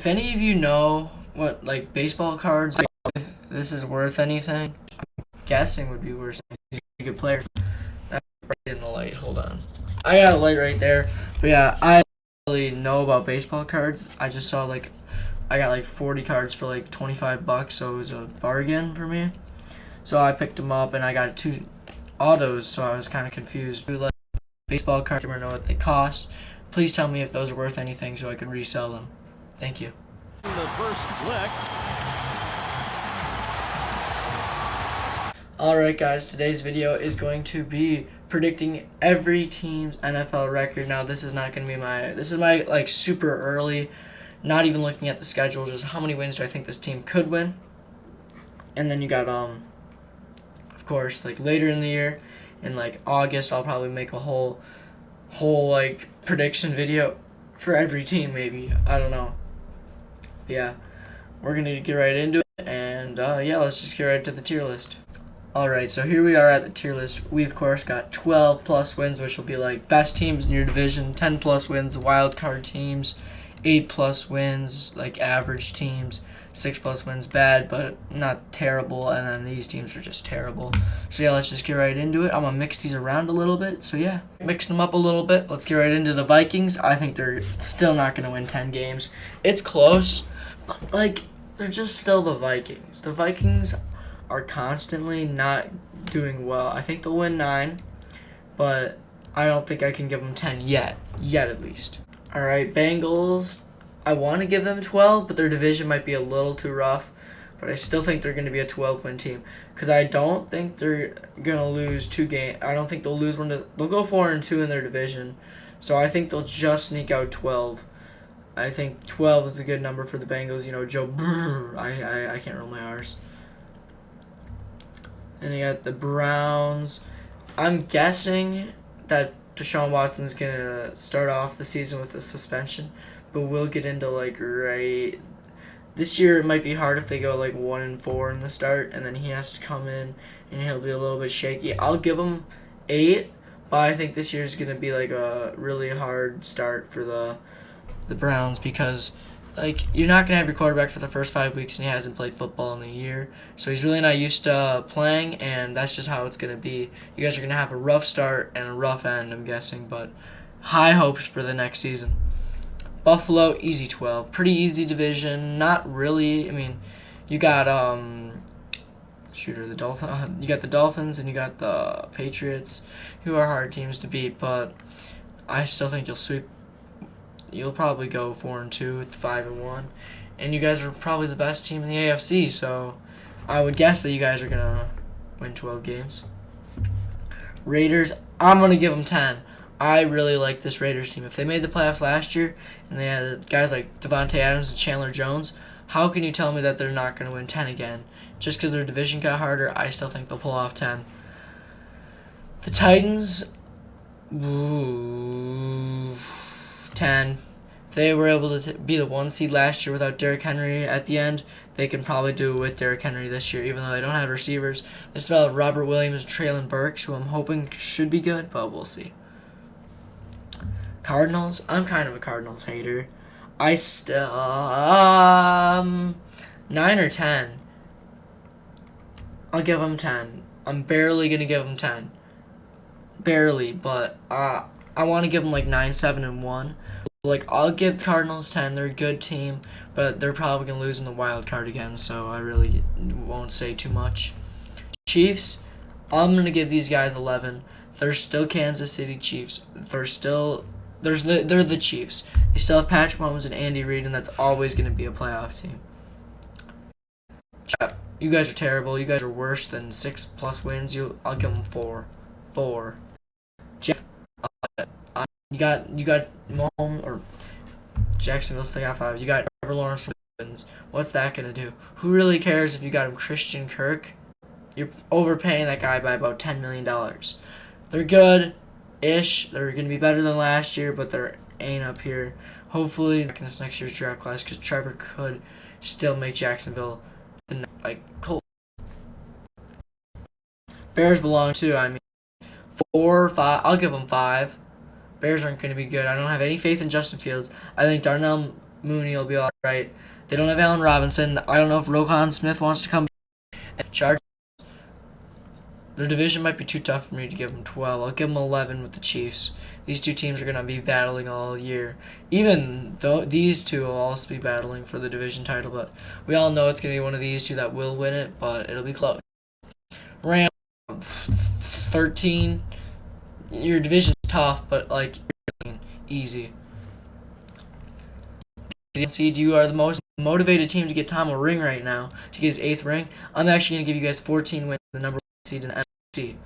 If any of you know what like baseball cards, if this is worth anything, I'm guessing would be worth. He's a good player. That's right in the light. Hold on. I got a light right there. But yeah, I don't really know about baseball cards. I just saw like I got like 40 cards for like $25, so it was a bargain for me. So I picked them up and I got 2 autos, so I was kind of confused. Do like baseball cards, or know what they cost. Please tell me if those are worth anything so I could resell them. Thank you. The first flick. Alright guys, today's video is going to be predicting every team's NFL record. Now this is not going to be this is my like super early, not even looking at the schedule, just how many wins do I think this team could win. And then you got of course like later in the year, in like August, I'll probably make a whole like prediction video for every team maybe. I don't know. Yeah, we're going to get right into it, and yeah, let's just get right to the tier list. Alright, so here we are at the tier list. We, of course, got 12 plus wins, which will be like best teams in your division, 10 plus wins, wild card teams, 8 plus wins, like average teams, 6 plus wins, bad, but not terrible, and then these teams are just terrible. So yeah, let's just get right into it. I'm going to mix these around a little bit, so yeah, mix them up a little bit. Let's get right into the Vikings. I think they're still not going to win 10 games. It's close, but like, they're just still the Vikings. The Vikings are constantly not doing well. I think they'll win 9, but I don't think I can give them 10 yet at least. Alright, Bengals, I want to give them 12, but their division might be a little too rough, but I still think they're going to be a 12-win team, because I don't think they're going to lose 2 games. I don't think they'll lose one. They'll go 4-2 in their division, so I think they'll just sneak out 12. I think 12 is a good number for the Bengals. You know, Joe, I can't roll my R's. And you got the Browns. I'm guessing that Deshaun Watson's going to start off the season with a suspension, but we'll get into like right this year. It might be hard if they go like 1-4 in the start, and then he has to come in and he'll be a little bit shaky. I'll give him 8, but I think this year is going to be like a really hard start for the Browns, because like, you're not going to have your quarterback for the first 5 weeks and he hasn't played football in a year. So he's really not used to playing, and that's just how it's going to be. You guys are going to have a rough start and a rough end, I'm guessing, but high hopes for the next season. Buffalo, easy 12. Pretty easy division. Not really. I mean, you got the Dolphins. You got the Dolphins and you got the Patriots, who are hard teams to beat, but I still think you'll sweep. You'll probably go 4-2, 5-1, and you guys are probably the best team in the AFC. So I would guess that you guys are gonna win 12 games. Raiders, I'm gonna give them 10. I really like this Raiders team. If they made the playoffs last year and they had guys like Devontae Adams and Chandler Jones, how can you tell me that they're not gonna win 10 again? Just because their division got harder, I still think they'll pull off 10. The Titans, 10. If they were able to be the 1 seed last year without Derrick Henry at the end, they can probably do it with Derrick Henry this year, even though they don't have receivers. They still have Robert Williams and Traylon Burks, who I'm hoping should be good, but we'll see. Cardinals, I'm kind of a Cardinals hater. I still 9 or 10. I'll give them 10. I'm barely gonna give them 10. Barely, but I want to give them like 9, 7, and 1. Like, I'll give the Cardinals 10. They're a good team, but they're probably going to lose in the wild card again, so I really won't say too much. Chiefs, I'm going to give these guys 11. They're still Kansas City Chiefs. They're the Chiefs. They still have Patrick Mahomes and Andy Reid, and that's always going to be a playoff team. You guys are terrible. You guys are worse than 6 plus wins. I'll give them 4. 4. Jeff, you got Mahomes or Jacksonville still got 5. You got Trevor Lawrence. What's that gonna do? Who really cares if you got him Christian Kirk? You're overpaying that guy by about $10 million. They're good-ish. They're gonna be better than last year, but they're ain't up here. Hopefully, in this next year's draft class, because Trevor could still make Jacksonville the Colts. Bears belong too. I mean, 4 or 5. I'll give them 5. Bears aren't going to be good. I don't have any faith in Justin Fields. I think Darnell Mooney will be all right. They don't have Allen Robinson. I don't know if Roquan Smith wants to come back. Chargers, their division might be too tough for me to give them 12. I'll give them 11 with the Chiefs. These two teams are going to be battling all year. Even though these two will also be battling for the division title, but we all know it's going to be one of these two that will win it, but it'll be close. Rams, 13. Your division's tough, but like easy. Seed, you are the most motivated team to get Tom a ring right now, to get his 8th ring. I'm actually going to give you guys 14 wins, the number 1 seed in the NFC.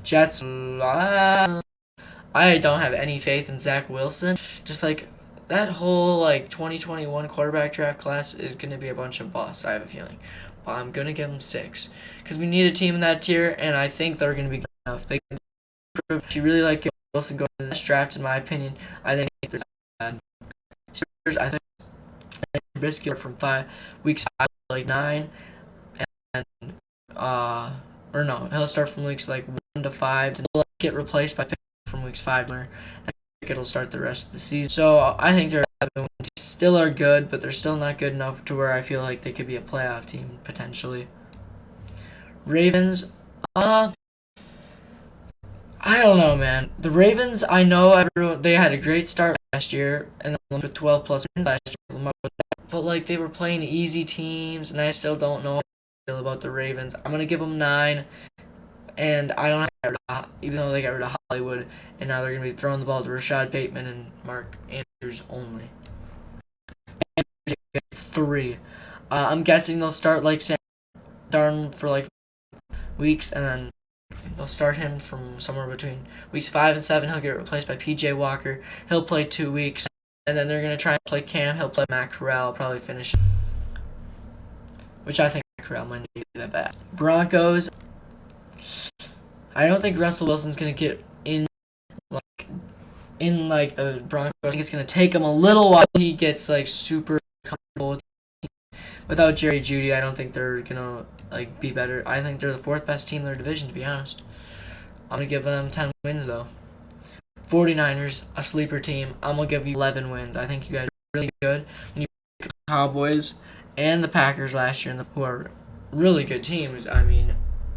Jets, I don't have any faith in Zach Wilson. Just like that whole 2021 quarterback draft class is going to be a bunch of busts, I have a feeling. But I'm going to give them 6 because we need a team in that tier, and I think they're going to be good enough. They can prove. If you really like Wilson going to this draft, in my opinion, I think there's I think Trubisky from weeks 5 to 9, and or no, he'll start from weeks 1 to 5 to get replaced by from weeks 5 and it'll start the rest of the season. So I think they're still are good, but they're still not good enough to where I feel like they could be a playoff team potentially. Ravens, I don't know, man. The Ravens, I know they had a great start last year, and then with 12 plus wins last year, but they were playing easy teams, and I still don't know how I feel about the Ravens. I'm gonna give them 9, and I don't have even though they got rid of Hollywood, and now they're gonna be throwing the ball to Rashad Bateman and Mark Andrews only. 3. I'm guessing they'll start Sam Darnold for weeks, and then they'll start him from somewhere between weeks 5 and 7. He'll get replaced by P.J. Walker. He'll play 2 weeks, and then they're going to try and play Cam. He'll play Matt Corral, probably finish, which I think Matt Corral might not be that bad. Broncos, I don't think Russell Wilson's going to get in the Broncos. I think it's going to take him a little while he gets super comfortable. Without Jerry Jeudy, I don't think they're going to be better. I think they're the 4th best team in their division, to be honest. I'm going to give them 10 wins, though. 49ers, a sleeper team. I'm going to give you 11 wins. I think you guys are really good. When you look at the Cowboys and the Packers last year, who are really good teams, I mean,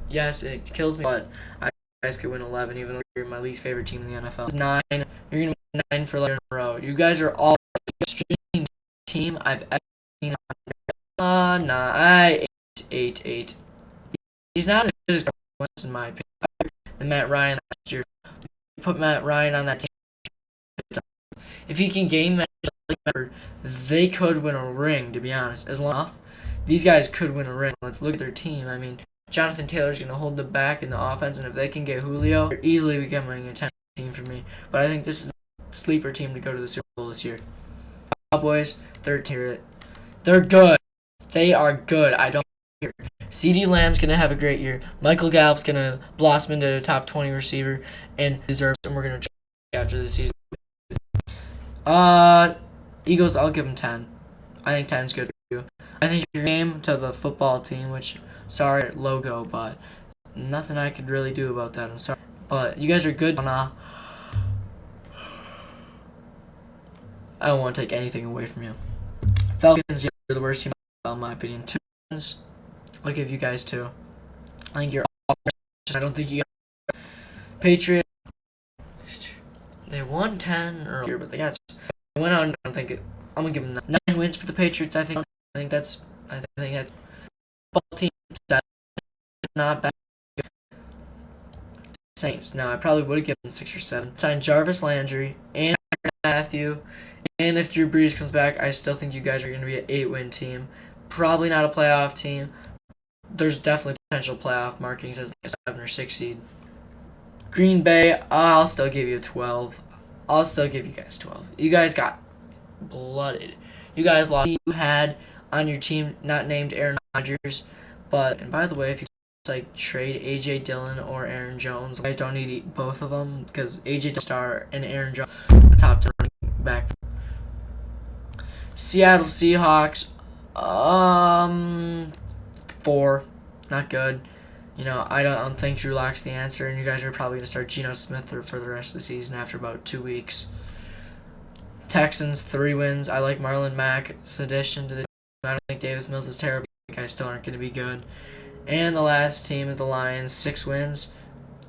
yes, it kills me, but I think you guys could win 11, even though you're my least favorite team in the NFL. 9, you're going to win 9 for 11 in a row. You guys are all the streaming team I've ever seen. 8. He's not as good as Carson Wentz, in my opinion, than Matt Ryan last year. You put Matt Ryan on that team. If he can game manage, they could win a ring, to be honest. As long as these guys could win a ring. Let's look at their team. I mean, Jonathan Taylor's going to hold them back in the offense, and if they can get Julio, they're easily becoming a 10 team for me. But I think this is a sleeper team to go to the Super Bowl this year. Cowboys, they're good. They are good. I don't care. CeeDee Lamb's going to have a great year. Michael Gallup's going to blossom into a top 20 receiver and deserves it, and we're going to try after the season. Eagles, I'll give them 10. I think 10's good for you. I think your game to the football team, which, sorry, logo, but nothing I could really do about that. I'm sorry. But you guys are good. I don't want to take anything away from you. Falcons, you're the worst team in my opinion. 2 wins. I'll give you guys 2. I think you're all. I don't think you got Patriots. They won 10 earlier, but they went on. I don't think it. I'm gonna give them 9 wins for the Patriots. I think that's. I think that's. Football team not bad. Saints. Now I probably would have given them 6 or 7. Signed Jarvis Landry and Matthew. And if Drew Brees comes back, I still think you guys are going to be an 8-win team. Probably not a playoff team. There's definitely potential playoff markings as a 7 or 6 seed. Green Bay, I'll still give you 12. I'll still give you guys 12. You guys got blooded. You guys lost. You had on your team not named Aaron Rodgers. And by the way, if you trade A.J. Dillon or Aaron Jones, you guys don't need both of them because A.J. Dillon star and Aaron Jones a top 10 running back. Seattle Seahawks, 4, not good. I don't think Drew Lock's the answer, and you guys are probably going to start Geno Smith for the rest of the season after about 2 weeks. Texans 3 wins. I like Marlon Mack's addition to the team. I don't think Davis Mills is terrible. The guys still aren't going to be good. And the last team is the Lions, 6 wins.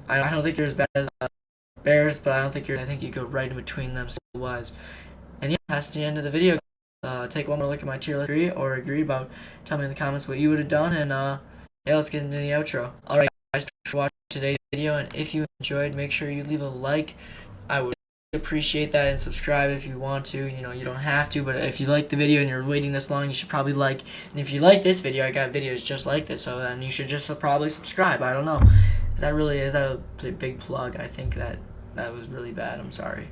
I don't think you're as bad as the Bears, but I think you go right in between them skill-wise. And yeah, that's the end of the video. Take one more look at my tier list, agree or agree about. Tell me in the comments what you would have done, and yeah, let's get into the outro. Alright guys, thanks for watching today's video, and if you enjoyed, make sure you leave a like. I would appreciate that, and subscribe if you want to. You know, you don't have to, but if you like the video and you're waiting this long, you should probably like. And if you like this video, I got videos just like this, so then you should just probably subscribe. I don't know. Is that a big plug? I think that was really bad. I'm sorry.